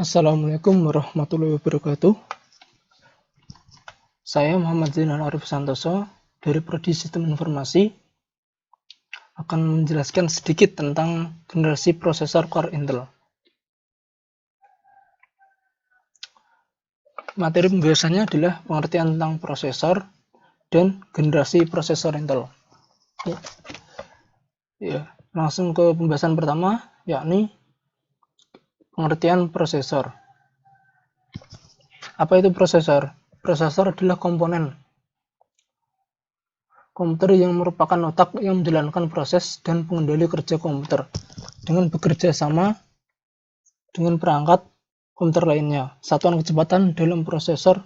Assalamualaikum warahmatullahi wabarakatuh. Saya Muhammad Zainal Arif Santoso dari Prodi Sistem Informasi akan menjelaskan sedikit tentang generasi prosesor Core Intel. Materi pembahasannya adalah pengertian tentang prosesor dan generasi prosesor Intel. Langsung ke pembahasan pertama, yakni pengertian prosesor. Apa itu prosesor? Prosesor adalah komponen komputer yang merupakan otak yang menjalankan proses dan pengendali kerja komputer dengan bekerja sama dengan perangkat komputer lainnya. Satuan kecepatan dalam prosesor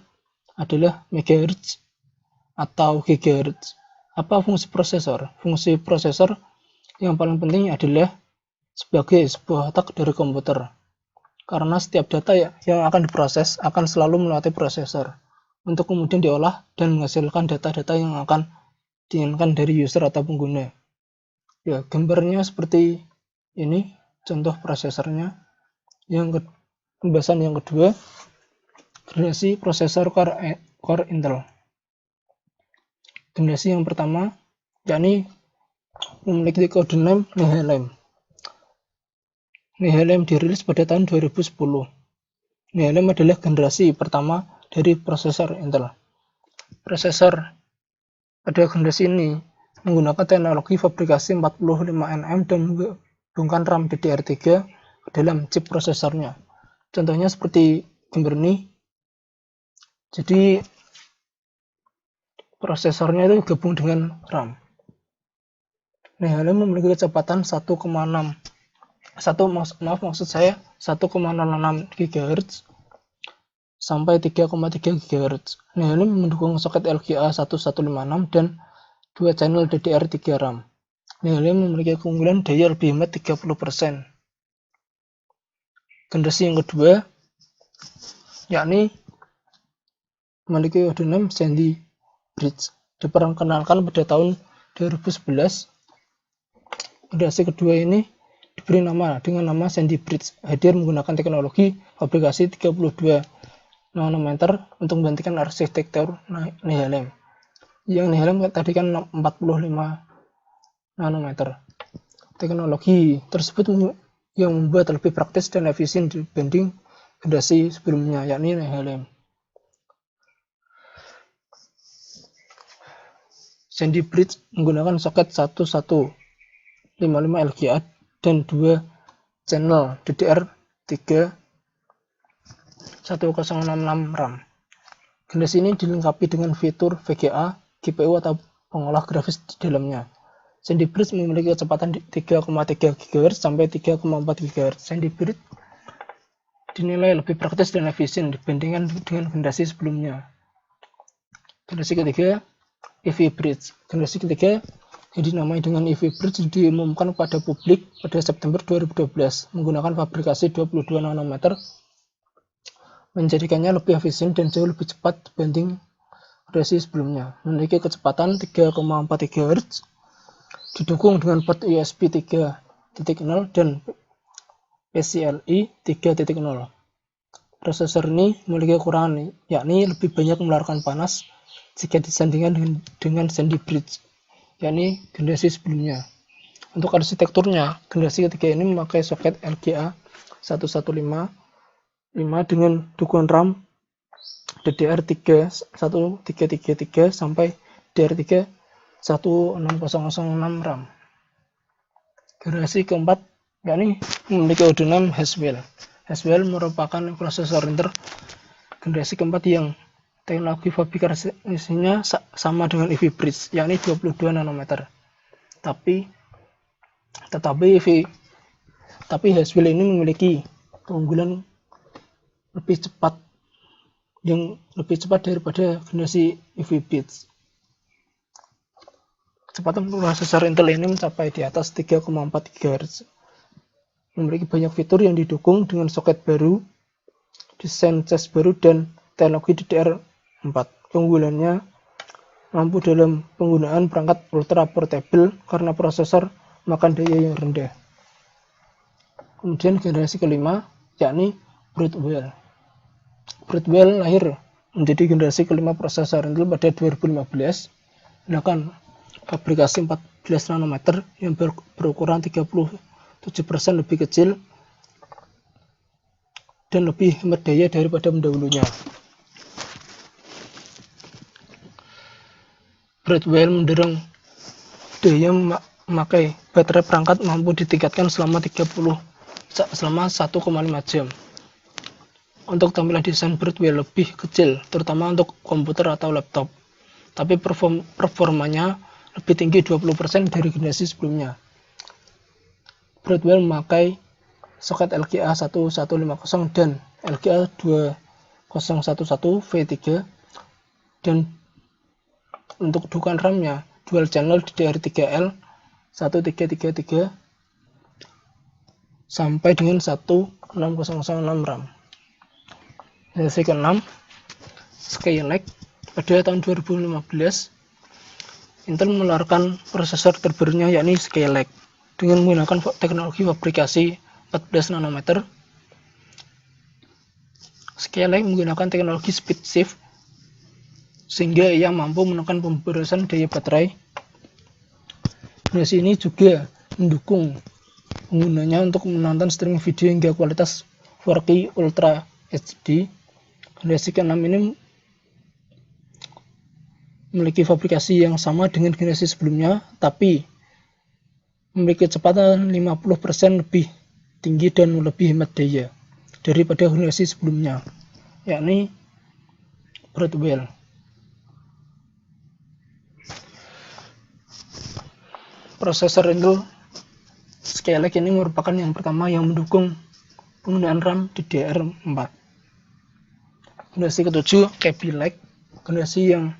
adalah megahertz atau gigahertz. Apa fungsi prosesor? Fungsi prosesor yang paling penting adalah sebagai sebuah otak dari komputer. Karena setiap data yang akan diproses akan selalu melewati prosesor untuk kemudian diolah dan menghasilkan data-data yang akan diinginkan dari user atau pengguna. Gambarnya seperti ini, contoh prosesornya. Pembahasan yang kedua, generasi prosesor Core Intel. Generasi yang pertama, yakni memiliki kode NAND Nehalem. Nehalem dirilis pada tahun 2010. Nehalem adalah generasi pertama dari prosesor Intel. Prosesor pada generasi ini menggunakan teknologi fabrikasi 45nm dan menggabungkan RAM DDR3 ke dalam chip prosesornya. Contohnya seperti gambar ini. Jadi prosesornya itu gabung dengan RAM. Nehalem memiliki kecepatan 1,06 GHz sampai 3,3 GHz. Nehalem mendukung soket LGA 1156 dan 2 channel DDR3 RAM. Nehalem memiliki keunggulan daya lebih hemat 30%. Generasi yang kedua, yakni memiliki kode NAND Sandy Bridge. Diperkenalkan pada tahun 2011. Generasi kedua ini diberi dengan nama Sandy Bridge, hadir menggunakan teknologi fabrikasi 32 nanometer untuk menggantikan arsitektur Nehalem. Yang Nehalem tadi kan 45 nanometer. Teknologi tersebut yang membuat lebih praktis dan efisien dibanding generasi sebelumnya, yakni Nehalem. Sandy Bridge menggunakan soket 1155 LGA dan 2 channel DDR3 1066 RAM. Generasi ini dilengkapi dengan fitur VGA, GPU atau pengolah grafis di dalamnya. Sandy Bridge memiliki kecepatan 3,3 GHz sampai 3,4 GHz. Sandy Bridge dinilai lebih praktis dan efisien dibandingkan dengan generasi sebelumnya. Generasi ketiga, Ivy Bridge. Generasi ketiga yang dinamai dengan Ivy Bridge diumumkan pada publik pada September 2012 menggunakan fabrikasi 22 nanometer, menjadikannya lebih efisien dan jauh lebih cepat dibanding generasi sebelumnya. Memiliki kecepatan 3,4 GHz, didukung dengan port USB 3.0 dan PCIe 3.0. Prosesor ini memiliki kekurangan, yakni lebih banyak mengeluarkan panas jika disandingkan dengan Sandy Bridge, yakni generasi sebelumnya. Untuk arsitekturnya, generasi ketiga ini memakai soket LGA 1155 dengan dukungan RAM DDR3 1333 sampai DDR3 16006 RAM. Generasi keempat, yakni memiliki kode NAND Haswell. Haswell merupakan prosesor Intel generasi keempat yang teknologi fabrikasinya sama dengan Ivy Bridge, yakni 22 nanometer. Tapi Haswell ini memiliki keunggulan lebih cepat daripada generasi Ivy Bridge. Kecepatan prosesor Intel ini mencapai di atas 3,4 GHz. Memiliki banyak fitur yang didukung dengan soket baru, desain cas baru, dan teknologi DDR4. Keunggulannya mampu dalam penggunaan perangkat ultra portable karena prosesor makan daya yang rendah. Kemudian generasi kelima, yakni Broadwell. Broadwell lahir menjadi generasi kelima prosesor Intel pada 2015 menggunakan fabrikasi 14 nanometer yang berukuran 37% lebih kecil dan lebih hemat daya daripada pendahulunya. Broadwell mendorong daya memakai baterai perangkat mampu ditingkatkan selama 1,5 jam. Untuk tampilan desain Broadwell lebih kecil, terutama untuk komputer atau laptop, tapi performanya lebih tinggi 20% dari generasi sebelumnya. Broadwell memakai soket LGA 1150 dan LGA 2011 V3 dan untuk dudukan RAM-nya dual channel DDR3L 1333 sampai dengan 16006 RAM. Generasi ke-6 Skylake. Pada tahun 2015 Intel mengeluarkan prosesor terbarunya yakni Skylake dengan menggunakan teknologi fabrikasi 14 nanometer. Skylake menggunakan teknologi speed shift sehingga ia mampu menekan pemborosan daya baterai. Generasi ini juga mendukung penggunanya untuk menonton streaming video hingga kualitas 4K Ultra HD. Generasi ke-6 ini memiliki fabrikasi yang sama dengan generasi sebelumnya, tapi memiliki kecepatan 50% lebih tinggi dan lebih hemat daya daripada generasi sebelumnya, yakni Broadwell. Prosesor Intel Skylake ini merupakan yang pertama yang mendukung penggunaan RAM DDR4. Generasi ke-7 Kaby Lake. Generasi yang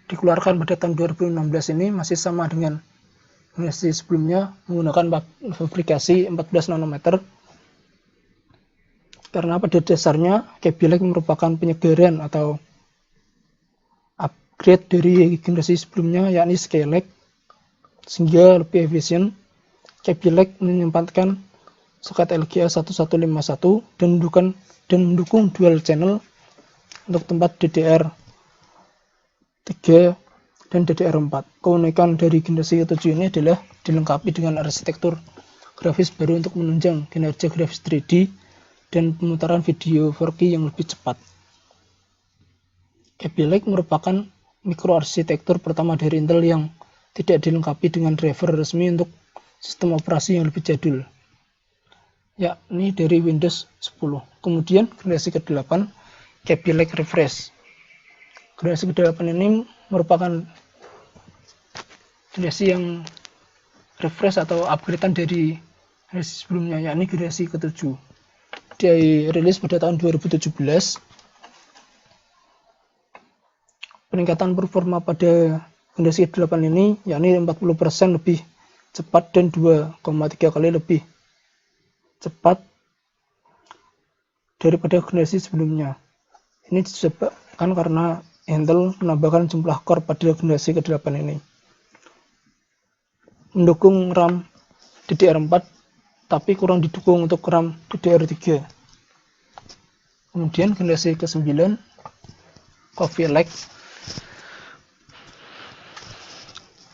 dikeluarkan pada tahun 2016 ini masih sama dengan generasi sebelumnya, menggunakan fabrikasi 14 nanometer. Karena pada dasarnya Kaby Lake merupakan penyegaran atau upgrade dari generasi sebelumnya yakni Skylake, sehingga lebih efisien. Kaby Lake menyempatkan soket LGA 1151 dan mendukung dual channel untuk tempat DDR3 dan DDR4. Keunikan dari generasi ke-7 ini adalah dilengkapi dengan arsitektur grafis baru untuk menunjang kinerja grafis 3D dan pemutaran video 4K yang lebih cepat. Kaby Lake merupakan mikroarsitektur pertama dari Intel yang tidak dilengkapi dengan driver resmi untuk sistem operasi yang lebih jadul, yakni dari Windows 10. Kemudian generasi ke-8 Kaby Lake Refresh. Generasi ke-8 ini merupakan generasi yang refresh atau upgradean dari generasi sebelumnya, yakni generasi ke-7. Dirilis pada tahun 2017. Peningkatan performa pada generasi ke-8 ini yakni 40% lebih cepat dan 2,3 kali lebih cepat daripada generasi sebelumnya. Ini disebabkan karena Intel menambahkan jumlah core pada generasi ke-8 ini. Mendukung RAM DDR4 tapi kurang didukung untuk RAM DDR3. Kemudian generasi ke-9 Kaby Lake.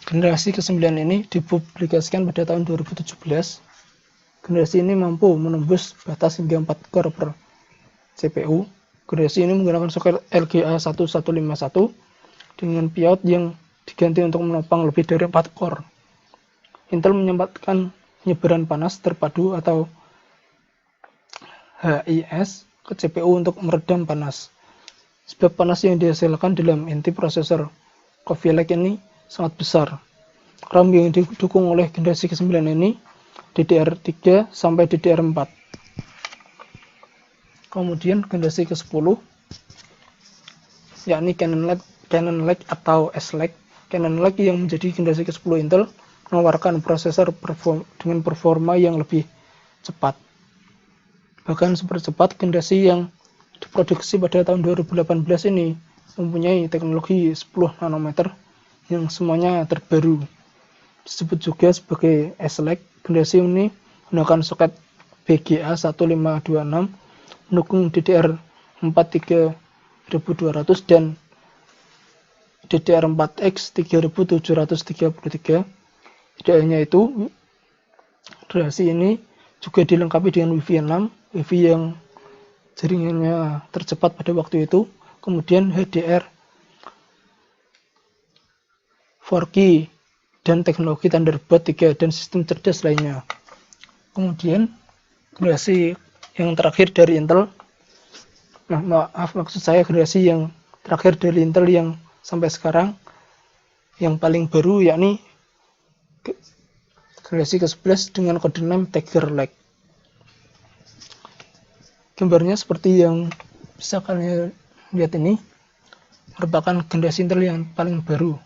Generasi ke-9 ini dipublikasikan pada tahun 2017. Generasi ini mampu menembus batas hingga 4 core per CPU. Generasi ini menggunakan soket LGA 1151 dengan piout yang diganti untuk menopang lebih dari 4 core. Intel menyempatkan penyebaran panas terpadu atau HIS ke CPU untuk meredam panas. Sebab panas yang dihasilkan dalam inti prosesor Kaby Lake ini sangat besar. RAM yang didukung oleh generasi ke-9 ini DDR3 sampai DDR4. Kemudian generasi ke-10 yakni Cannon Lake atau S-Lake. Cannon Lake yang menjadi generasi ke-10 Intel menawarkan prosesor dengan performa yang lebih cepat, bahkan super cepat. Generasi yang diproduksi pada tahun 2018 ini mempunyai teknologi 10 nanometer yang semuanya terbaru. Disebut juga sebagai S-Lake. Generasi ini menggunakan soket BGA 1526 mendukung DDR4 3200 dan DDR4X 3733. Tidak hanya itu, durasi ini juga dilengkapi dengan Wi-Fi 6, Wi-Fi yang jaringannya tercepat pada waktu itu, kemudian HDR 4G dan teknologi Thunderbolt 3 dan sistem cerdas lainnya. Kemudian generasi yang terakhir dari Intel, maksud saya generasi yang terakhir dari Intel yang sampai sekarang yang paling baru, yakni generasi ke-11 dengan kode 6 Tiger Lake. Gambarnya seperti yang bisa kalian lihat ini, merupakan generasi Intel yang paling baru.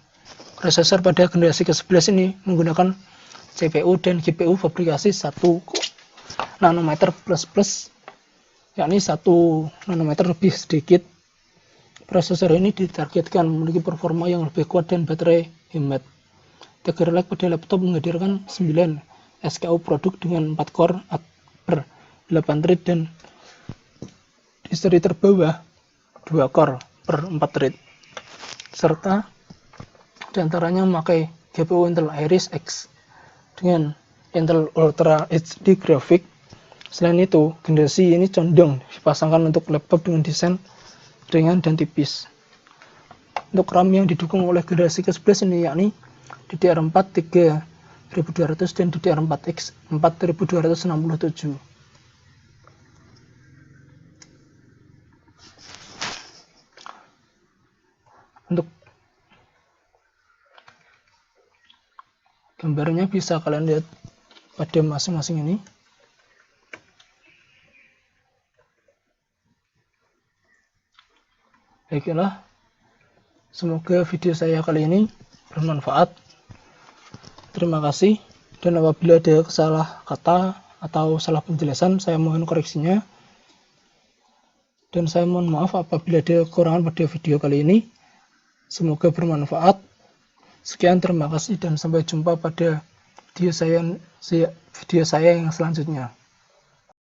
Prosesor pada generasi ke-11 ini menggunakan CPU dan GPU fabrikasi 1 nanometer plus, yakni 1 nanometer lebih sedikit. Prosesor ini ditargetkan memiliki performa yang lebih kuat dan baterai hemat. Tiger Lake pada laptop menghadirkan 9 SKU produk dengan 4 core per 8 thread dan di seri terbawah 2 core per 4 thread, serta diantaranya memakai GPU Intel Iris X dengan Intel Ultra HD grafik. Selain itu, generasi ini condong dipasangkan untuk laptop dengan desain ringan dan tipis. Untuk RAM yang didukung oleh generasi ke-11 ini yakni DDR4 3200 dan DDR4X 4267. Untuk gambarnya bisa kalian lihat pada masing-masing ini. Baiklah, semoga video saya kali ini bermanfaat. Terima kasih, dan apabila ada salah kata atau salah penjelasan, saya mohon koreksinya. Dan saya mohon maaf apabila ada kekurangan pada video kali ini. Semoga bermanfaat. Sekian, terima kasih, dan sampai jumpa pada video saya yang selanjutnya.